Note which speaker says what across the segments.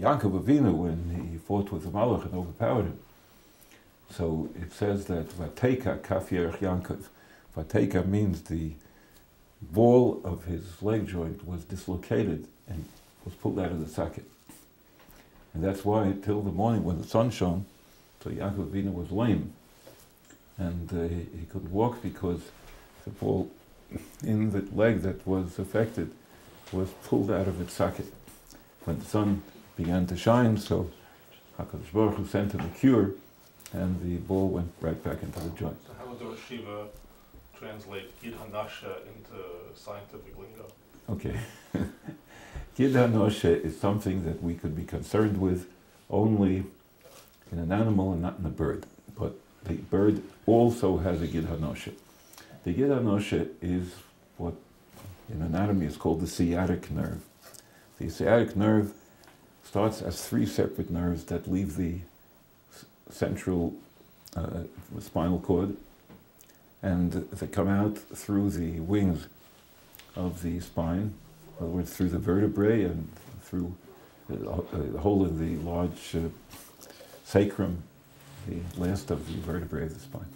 Speaker 1: Yaakov Avinu, when he fought with the Malach and overpowered him. So it says that Vateka kaf yerech Yaakov. Vateka means the ball of his leg joint was dislocated and was pulled out of the socket. And that's why till the morning when the sun shone, so Yaakov Avinu was lame. And he couldn't walk because the ball in the leg that was affected was pulled out of its socket. When the sun began to shine, so HaKadosh Baruch Hu sent him a cure, and the ball went right back into the joint.
Speaker 2: So how would the Rosh Yeshiva translate Gid HaNasheh into scientific lingo?
Speaker 1: Okay. Gid HaNasheh is something that we could be concerned with only in an animal and not in a bird. But the bird also has a Gid HaNasheh. The Gid HaNasheh is what in anatomy is called the sciatic nerve. The sciatic nerve starts as three separate nerves that leave the central spinal cord, and they come out through the wings of the spine, in other words, through the vertebrae and through the whole of the large sacrum, the last of the vertebrae of the spine.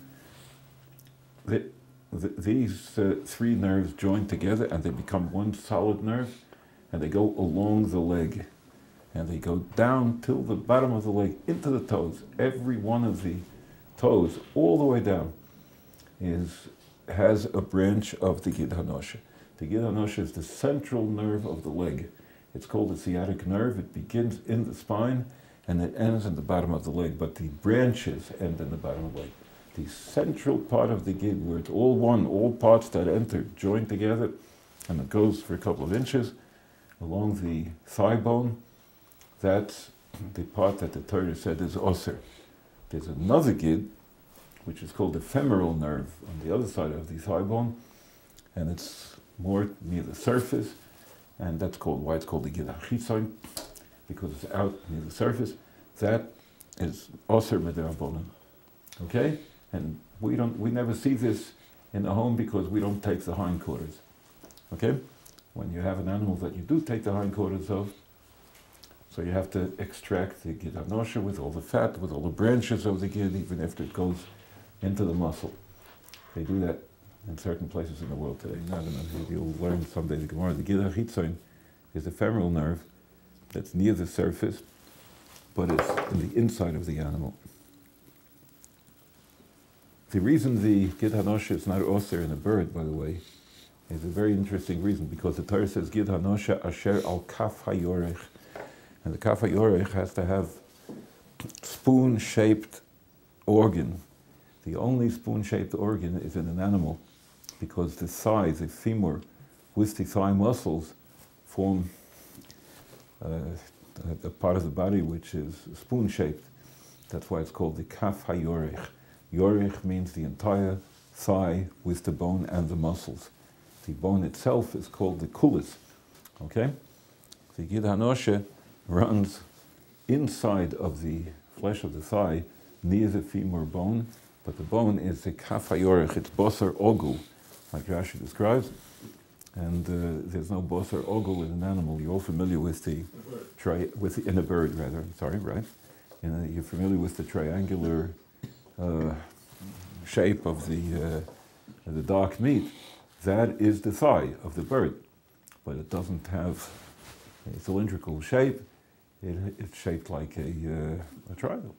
Speaker 1: These three nerves join together and they become one solid nerve, and they go along the leg, and they go down till the bottom of the leg into the toes. Every one of the toes, all the way down, has a branch of the Gid HaNasheh. The Gid HaNasheh is the central nerve of the leg. It's called the sciatic nerve. It begins in the spine and it ends in the bottom of the leg, but the branches end in the bottom of the leg. The central part of the Gid, where it's all one, all parts that enter join together, and it goes for a couple of inches along the thigh bone. That's the part that the Torah said is osir. There's another Gid, which is called the femoral nerve, on the other side of the thigh bone, and it's more near the surface, and that's why it's called the Gid HaChitzon, because it's out near the surface. That is osir mid'Rabbanan. Okay? And we never see this in the home because we don't take the hindquarters. Okay? When you have an animal that you do take the hindquarters of, so you have to extract the Gid HaNasheh with all the fat, with all the branches of the Gid, even after it goes into the muscle. They do that in certain places in the world today. I don't know if you'll learn someday the Gemara. The Gid HaChitzon is a femoral nerve that's near the surface, but it's in the inside of the animal. The reason the Gid HaNasheh is not osir in a bird, by the way, is a very interesting reason, because the Torah says Gid HaNasheh asher al kaf hayorech, and the kaf hayorech has to have spoon-shaped organ. The only spoon-shaped organ is in an animal, because the thigh, the femur, with the thigh muscles form a part of the body which is spoon-shaped. That's why it's called the kaf hayorech. Yorech means the entire thigh with the bone and the muscles. The bone itself is called the kulis. Okay? The Gid HaNasheh runs inside of the flesh of the thigh, near the femur bone, but the bone is the kaf hayorech. It's Basar Agul, like Rashi describes. And there's no Basar Agul in an animal. You're all familiar with the in a bird, rather. Sorry, right? You're familiar with the triangular shape of the dark meat. That is the thigh of the bird, but it doesn't have a cylindrical shape. It's shaped like a triangle.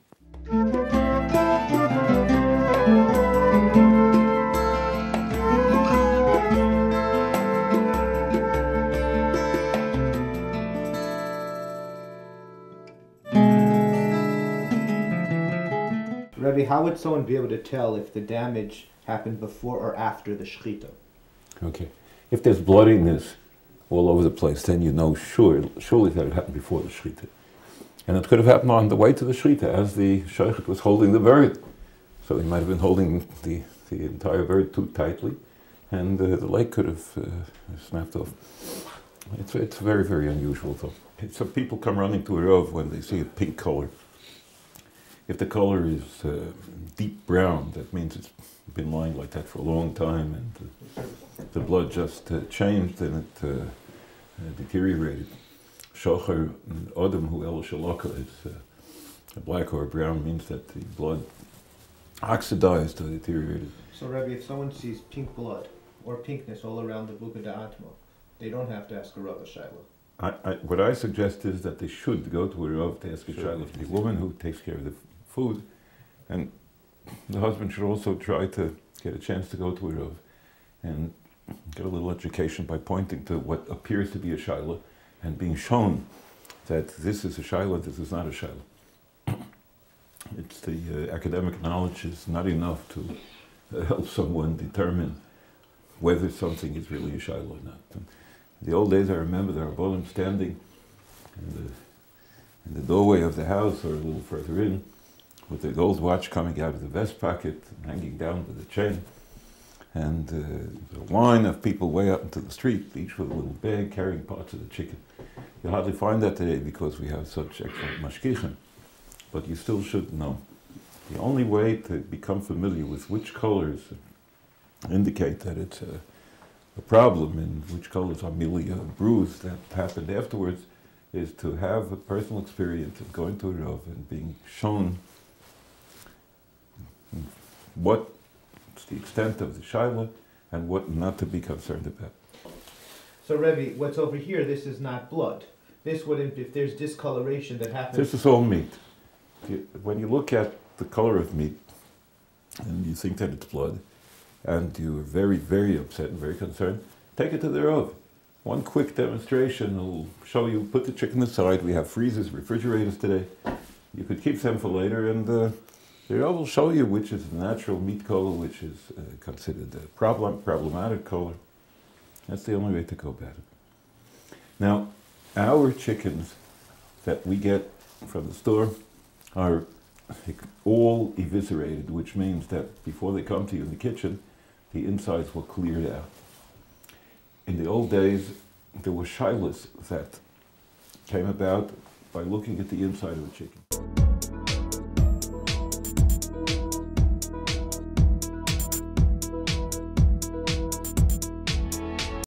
Speaker 3: Rabbi, how would someone be able to tell if the damage happened before or after the shechita?
Speaker 1: Okay. If there's bloodiness all over the place, then you know surely that it happened before the shechita. And it could have happened on the way to the shechita as the shochet was holding the bird. So he might have been holding the entire bird too tightly, and the leg could have snapped off. It's very, very unusual though. Some people come running to a rov when they see a pink color. If the color is deep brown, that means it's been lying like that for a long time, and the blood just changed and it deteriorated. shocher odom hu el shalaka, it's a black or a brown means that the blood oxidized or deteriorated.
Speaker 3: So, Rabbi, if someone sees pink blood or pinkness all around the buka da'atmo, they don't have to ask a Rav a shayla.
Speaker 1: What I suggest is that they should go to a Rav to ask a shayla, the woman who takes care of the food, and the husband should also try to get a chance to go to a Rav and get a little education by pointing to what appears to be a shayla and being shown that this is a shayla, this is not a shayla. It's the academic knowledge is not enough to help someone determine whether something is really a shayla or not. In the old days, I remember the Rabbanim standing in the doorway of the house or a little further in with a gold watch coming out of the vest pocket, hanging down with a chain, and a line of people way out into the street, each with a little bag carrying parts of the chicken. You'll hardly find that today because we have such excellent mashgichim, but you still should know. The only way to become familiar with which colors indicate that it's a problem and which colors are merely a bruise that happened afterwards is to have a personal experience of going to a Rav and being shown what's the extent of the shayla and what not to be concerned about.
Speaker 3: So, Rebbe, what's over here, this is not blood. This wouldn't, if there's discoloration that happens...
Speaker 1: This is all meat. When you look at the color of meat and you think that it's blood and you're very, very upset and very concerned, take it to the Rav. One quick demonstration will show you, put the chicken aside. We have freezers, refrigerators today. You could keep them for later, and the Rav will show you which is the natural meat color, which is considered a problematic color. That's the only way to go about it. Now, our chickens that we get from the store are all eviscerated, which means that before they come to you in the kitchen, the insides were cleared out. In the old days, there were shaylas that came about by looking at the inside of a chicken.